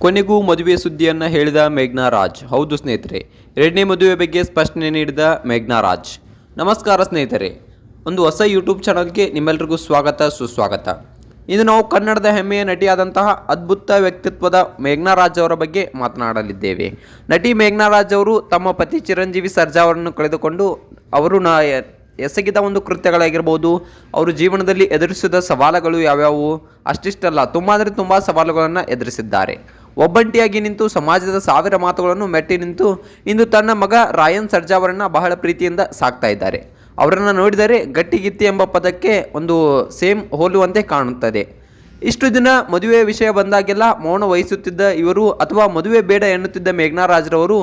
ಕೊನೆಗೂ ಮದುವೆ ಸುದ್ದಿಯನ್ನು ಹೇಳಿದ ಮೇಘ್ನಾ ರಾಜ್. ಹೌದು ಸ್ನೇಹಿತರೆ, ಎರಡನೇ ಮದುವೆ ಬಗ್ಗೆ ಸ್ಪಷ್ಟನೆ ನೀಡಿದ ಮೇಘ್ನಾ ರಾಜ್. ನಮಸ್ಕಾರ ಸ್ನೇಹಿತರೆ, ಒಂದು ಹೊಸ ಯೂಟ್ಯೂಬ್ ಚಾನಲ್ಗೆ ನಿಮ್ಮೆಲ್ಲರಿಗೂ ಸ್ವಾಗತ ಸುಸ್ವಾಗತ. ಇಂದು ನಾವು ಕನ್ನಡದ ಹೆಮ್ಮೆಯ ನಟಿಯಾದಂತಹ ಅದ್ಭುತ ವ್ಯಕ್ತಿತ್ವದ ಮೇಘ್ನಾ ರಾಜ್ ಅವರ ಬಗ್ಗೆ ಮಾತನಾಡಲಿದ್ದೇವೆ. ನಟಿ ಮೇಘ್ನಾ ರಾಜ್ ಅವರು ತಮ್ಮ ಪತಿ ಚಿರಂಜೀವಿ ಸರ್ಜಾ ಅವರನ್ನು ಕಳೆದುಕೊಂಡು ಅವರು ಎಸಗಿದ ಒಂದು ಕೃತ್ಯಗಳಾಗಿರ್ಬೋದು, ಅವರು ಜೀವನದಲ್ಲಿ ಎದುರಿಸಿದ ಸವಾಲುಗಳು ಯಾವ್ಯಾವು ಅಷ್ಟಿಷ್ಟಲ್ಲ, ತುಂಬ ಸವಾಲುಗಳನ್ನು ಎದುರಿಸಿದ್ದಾರೆ. ಒಬ್ಬಂಟಿಯಾಗಿ ನಿಂತು ಸಮಾಜದ ಸಾವಿರ ಮಾತುಗಳನ್ನು ಮೆಟ್ಟಿ ನಿಂತು ಇಂದು ತನ್ನ ಮಗ ರಾಯನ್ ಸರ್ಜಾ ಅವರನ್ನು ಬಹಳ ಪ್ರೀತಿಯಿಂದ ಸಾಕ್ತಾ ಇದ್ದಾರೆ. ಅವರನ್ನು ನೋಡಿದರೆ ಗಟ್ಟಿಗಿತ್ತಿ ಎಂಬ ಪದಕ್ಕೆ ಒಂದು ಸೇಮ್ ಹೋಲುವಂತೆ ಕಾಣುತ್ತದೆ. ಇಷ್ಟು ದಿನ ಮದುವೆ ವಿಷಯ ಬಂದಾಗೆಲ್ಲ ಮೌನ ವಹಿಸುತ್ತಿದ್ದ ಇವರು ಅಥವಾ ಮದುವೆ ಬೇಡ ಎನ್ನುತ್ತಿದ್ದ ಮೇಘ್ನಾ ರಾಜ್ರವರು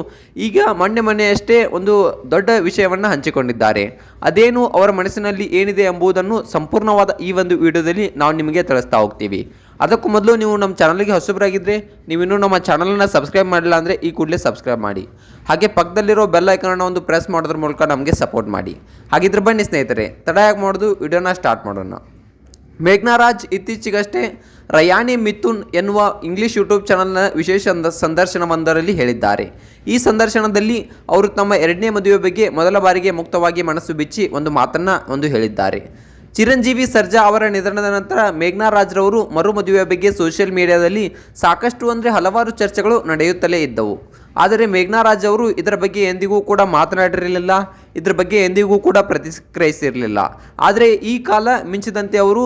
ಈಗ ಮೊನ್ನೆಯಷ್ಟೇ ಒಂದು ದೊಡ್ಡ ವಿಷಯವನ್ನು ಹಂಚಿಕೊಂಡಿದ್ದಾರೆ. ಅದೇನು, ಅವರ ಮನಸ್ಸಿನಲ್ಲಿ ಏನಿದೆ ಎಂಬುದನ್ನು ಸಂಪೂರ್ಣವಾದ ಈ ಒಂದು ವಿಡಿಯೋದಲ್ಲಿ ನಾವು ನಿಮಗೆ ತಿಳಿಸ್ತಾ ಹೋಗ್ತೀವಿ. ಅದಕ್ಕೂ ಮೊದಲು ನೀವು ನಮ್ಮ ಚಾನಲ್ಗೆ ಹೊಸಬರಾಗಿದ್ದರೆ, ನೀವಿನ್ನೂ ನಮ್ಮ ಚಾನಲನ್ನು ಸಬ್ಸ್ಕ್ರೈಬ್ ಮಾಡಿಲ್ಲ ಅಂದರೆ ಈ ಕೂಡಲೇ ಸಬ್ಸ್ಕ್ರೈಬ್ ಮಾಡಿ. ಹಾಗೆ ಪಕ್ಕದಲ್ಲಿರೋ ಬೆಲ್ ಐಕಾನನ್ನು ಒಂದು ಪ್ರೆಸ್ ಮಾಡೋದ್ರ ಮೂಲಕ ನಮಗೆ ಸಪೋರ್ಟ್ ಮಾಡಿ. ಹಾಗಿದ್ರೆ ಬನ್ನಿ ಸ್ನೇಹಿತರೆ, ತಡ ಯಾಕೆ ಮಾಡೋದು, ವಿಡಿಯೋನ ಸ್ಟಾರ್ಟ್ ಮಾಡೋಣ. ಮೇಘ್ನಾ ರಾಜ್ ಇತ್ತೀಚೆಗಷ್ಟೇ ರಯಾನಿ ಮಿಥುನ್ ಎನ್ನುವ ಇಂಗ್ಲಿಷ್ ಯೂಟ್ಯೂಬ್ ಚಾನಲ್ನ ವಿಶೇಷ ಸಂದರ್ಶನವೊಂದರಲ್ಲಿ ಹೇಳಿದ್ದಾರೆ. ಈ ಸಂದರ್ಶನದಲ್ಲಿ ಅವರು ತಮ್ಮ ಎರಡನೇ ಮದುವೆ ಬಗ್ಗೆ ಮೊದಲ ಬಾರಿಗೆ ಮುಕ್ತವಾಗಿ ಮನಸ್ಸು ಬಿಚ್ಚಿ ಒಂದು ಮಾತನ್ನು ಹೇಳಿದ್ದಾರೆ. ಚಿರಂಜೀವಿ ಸರ್ಜಾ ಅವರ ನಿಧನದ ನಂತರ ಮೇಘ್ನಾ ರಾಜ್ರವರು ಮರು ಮದುವೆಯ ಬಗ್ಗೆ ಸೋಷಿಯಲ್ ಮೀಡಿಯಾದಲ್ಲಿ ಸಾಕಷ್ಟು ಹಲವಾರು ಚರ್ಚೆಗಳು ನಡೆಯುತ್ತಲೇ ಇದ್ದವು. ಆದರೆ ಮೇಘ್ನಾ ರಾಜ್ ಅವರು ಇದರ ಬಗ್ಗೆ ಎಂದಿಗೂ ಕೂಡ ಮಾತನಾಡಿರಲಿಲ್ಲ, ಇದರ ಬಗ್ಗೆ ಎಂದಿಗೂ ಕೂಡ ಪ್ರತಿಕ್ರಿಯಿಸಿರಲಿಲ್ಲ. ಆದರೆ ಈ ಕಾಲ ಮಿಂಚಿದಂತೆ ಅವರು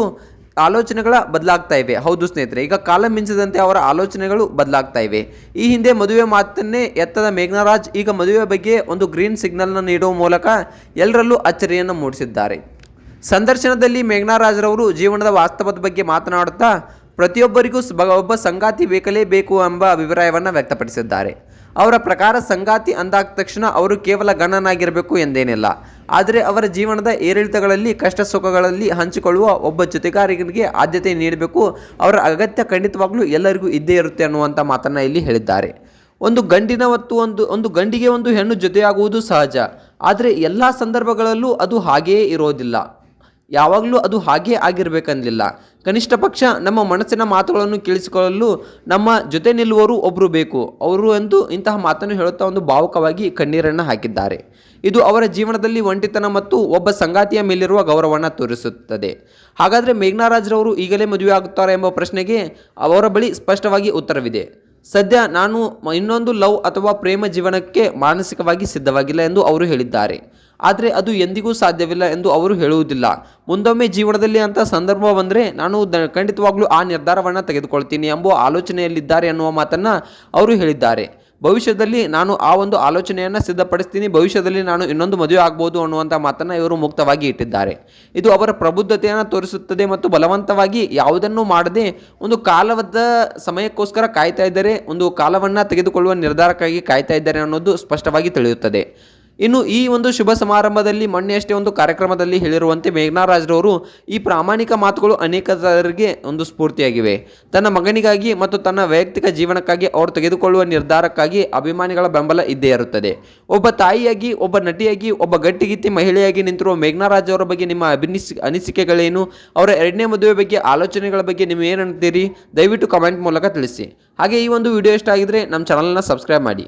ಆಲೋಚನೆಗಳ ಬದಲಾಗ್ತಾ ಇವೆ. ಹೌದು ಸ್ನೇಹಿತರೆ, ಈಗ ಕಾಲ ಮಿಂಚಿದಂತೆ ಅವರ ಆಲೋಚನೆಗಳು ಬದಲಾಗ್ತಾ ಇವೆ. ಈ ಹಿಂದೆ ಮದುವೆ ಮಾತನ್ನೇ ಎತ್ತದ ಮೇಘ್ನಾ ರಾಜ್ ಈಗ ಮದುವೆ ಬಗ್ಗೆ ಒಂದು ಗ್ರೀನ್ ಸಿಗ್ನಲ್ನ ನೀಡುವ ಮೂಲಕ ಎಲ್ಲರಲ್ಲೂ ಅಚ್ಚರಿಯನ್ನು ಮೂಡಿಸಿದ್ದಾರೆ. ಸಂದರ್ಶನದಲ್ಲಿ ಮೇಘ್ನಾ ರಾಜ್ರವರು ಜೀವನದ ವಾಸ್ತವದ ಬಗ್ಗೆ ಮಾತನಾಡುತ್ತಾ ಪ್ರತಿಯೊಬ್ಬರಿಗೂ ಒಬ್ಬ ಸಂಗಾತಿ ಬೇಕಲೇಬೇಕು ಎಂಬ ಅಭಿಪ್ರಾಯವನ್ನು ವ್ಯಕ್ತಪಡಿಸಿದ್ದಾರೆ. ಅವರ ಪ್ರಕಾರ ಸಂಗಾತಿ ಅಂದಾದ ತಕ್ಷಣ ಅವರು ಕೇವಲ ಗಂಡನಾಗಿರಬೇಕು ಎಂದೇನಿಲ್ಲ, ಆದರೆ ಅವರ ಜೀವನದ ಏರಿಳಿತಗಳಲ್ಲಿ ಕಷ್ಟ ಸುಖಗಳಲ್ಲಿ ಹಂಚಿಕೊಳ್ಳುವ ಒಬ್ಬ ಜೊತೆಗಾರನಿಗೆ ಆದ್ಯತೆ ನೀಡಬೇಕು. ಅವರ ಅಗತ್ಯ ಖಂಡಿತವಾಗ್ಲೂ ಎಲ್ಲರಿಗೂ ಇದ್ದೇ ಇರುತ್ತೆ ಅನ್ನುವಂಥ ಮಾತನ್ನು ಇಲ್ಲಿ ಹೇಳಿದ್ದಾರೆ. ಒಂದು ಗಂಡಿನ ಮತ್ತು ಒಂದು ಗಂಡಿಗೆ ಒಂದು ಹೆಣ್ಣು ಜೊತೆಯಾಗುವುದು ಸಹಜ, ಆದರೆ ಎಲ್ಲ ಸಂದರ್ಭಗಳಲ್ಲೂ ಅದು ಹಾಗೆಯೇ ಇರೋದಿಲ್ಲ, ಯಾವಾಗಲೂ ಅದು ಹಾಗೇ ಆಗಿರಬೇಕಂದಿಲ್ಲ. ಕನಿಷ್ಠ ಪಕ್ಷ ನಮ್ಮ ಮನಸ್ಸಿನ ಮಾತುಗಳನ್ನು ಕೇಳಿಸಿಕೊಳ್ಳಲು ನಮ್ಮ ಜೊತೆ ನಿಲ್ಲುವವರು ಒಬ್ಬರು ಬೇಕು. ಅವರು ಅಂತೂ ಇಂತಹ ಮಾತನ್ನು ಹೇಳುತ್ತಾ ಒಂದು ಭಾವುಕವಾಗಿ ಕಣ್ಣೀರನ್ನು ಹಾಕಿದ್ದಾರೆ. ಇದು ಅವರ ಜೀವನದಲ್ಲಿ ಒಂಟಿತನ ಮತ್ತು ಒಬ್ಬ ಸಂಗಾತಿಯ ಮೇಲಿರುವ ಗೌರವವನ್ನು ತೋರಿಸುತ್ತದೆ. ಹಾಗಾದರೆ ಮೇಘ್ನಾ ರಾಜ್ರವರು ಈಗಲೇ ಮದುವೆ ಆಗುತ್ತಾರೆ ಎಂಬ ಪ್ರಶ್ನೆಗೆ ಅವರ ಬಳಿ ಸ್ಪಷ್ಟವಾಗಿ ಉತ್ತರವಿದೆ. ಸದ್ಯ ನಾನು ಇನ್ನೊಂದು ಲವ್ ಅಥವಾ ಪ್ರೇಮ ಜೀವನಕ್ಕೆ ಮಾನಸಿಕವಾಗಿ ಸಿದ್ಧವಾಗಿಲ್ಲ ಎಂದು ಅವರು ಹೇಳಿದ್ದಾರೆ. ಆದರೆ ಅದು ಎಂದಿಗೂ ಸಾಧ್ಯವಿಲ್ಲ ಎಂದು ಅವರು ಹೇಳುವುದಿಲ್ಲ. ಮುಂದೊಮ್ಮೆ ಜೀವನದಲ್ಲಿ ಅಂಥ ಸಂದರ್ಭ ಬಂದರೆ ನಾನು ಖಂಡಿತವಾಗ್ಲೂ ಆ ನಿರ್ಧಾರವನ್ನು ತೆಗೆದುಕೊಳ್ತೀನಿ ಎಂಬ ಆಲೋಚನೆಯಲ್ಲಿದ್ದಾರೆ ಎನ್ನುವ ಮಾತನ್ನು ಅವರು ಹೇಳಿದ್ದಾರೆ. ಭವಿಷ್ಯದಲ್ಲಿ ನಾನು ಆ ಒಂದು ಆಲೋಚನೆಯನ್ನು ಸಿದ್ಧಪಡಿಸ್ತೀನಿ, ಭವಿಷ್ಯದಲ್ಲಿ ನಾನು ಇನ್ನೊಂದು ಮದುವೆ ಆಗ್ಬೋದು ಅನ್ನುವಂಥ ಮಾತನ್ನು ಇವರು ಮುಕ್ತವಾಗಿ ಇಟ್ಟಿದ್ದಾರೆ. ಇದು ಅವರ ಪ್ರಬುದ್ಧತೆಯನ್ನು ತೋರಿಸುತ್ತದೆ ಮತ್ತು ಬಲವಂತವಾಗಿ ಯಾವುದನ್ನು ಮಾಡದೆ ಒಂದು ಕಾಲದ ಸಮಯಕ್ಕೋಸ್ಕರ ಕಾಯ್ತಾ ಇದ್ದಾರೆ, ಒಂದು ಕಾಲವನ್ನು ತೆಗೆದುಕೊಳ್ಳುವ ನಿರ್ಧಾರಕ್ಕಾಗಿ ಕಾಯ್ತಾ ಇದ್ದಾರೆ ಅನ್ನೋದು ಸ್ಪಷ್ಟವಾಗಿ ತಿಳಿಯುತ್ತದೆ. ಇನ್ನು ಈ ಒಂದು ಶುಭ ಸಮಾರಂಭದಲ್ಲಿ ಮೊನ್ನೆಯಷ್ಟೇ ಒಂದು ಕಾರ್ಯಕ್ರಮದಲ್ಲಿ ಹೇಳಿರುವಂತೆ ಮೇಘ್ನಾ ರಾಜ್ರವರು ಈ ಪ್ರಾಮಾಣಿಕ ಮಾತುಗಳು ಅನೇಕರಿಗೆ ಒಂದು ಸ್ಫೂರ್ತಿಯಾಗಿವೆ. ತನ್ನ ಮಗನಿಗಾಗಿ ಮತ್ತು ತನ್ನ ವೈಯಕ್ತಿಕ ಜೀವನಕ್ಕಾಗಿ ಅವರು ತೆಗೆದುಕೊಳ್ಳುವ ನಿರ್ಧಾರಕ್ಕಾಗಿ ಅಭಿಮಾನಿಗಳ ಬೆಂಬಲ ಇದ್ದೇ ಇರುತ್ತದೆ. ಒಬ್ಬ ತಾಯಿಯಾಗಿ, ಒಬ್ಬ ನಟಿಯಾಗಿ, ಒಬ್ಬ ಗಟ್ಟಿಗಿತ್ತಿ ಮಹಿಳೆಯಾಗಿ ನಿಂತಿರುವ ಮೇಘ್ನಾ ರಾಜ್ ಅವರ ಬಗ್ಗೆ ನಿಮ್ಮ ಅನಿಸಿಕೆಗಳೇನು? ಅವರ ಎರಡನೇ ಮದುವೆ ಬಗ್ಗೆ ಆಲೋಚನೆಗಳ ಬಗ್ಗೆ ನೀವು ಏನಂತೀರಿ? ದಯವಿಟ್ಟು ಕಮೆಂಟ್ ಮೂಲಕ ತಿಳಿಸಿ. ಹಾಗೆ ಈ ಒಂದು ವಿಡಿಯೋ ಇಷ್ಟ ಆಗಿದ್ರೆ ನಮ್ಮ ಚಾನಲನ್ನು ಸಬ್ಸ್ಕ್ರೈಬ್ ಮಾಡಿ.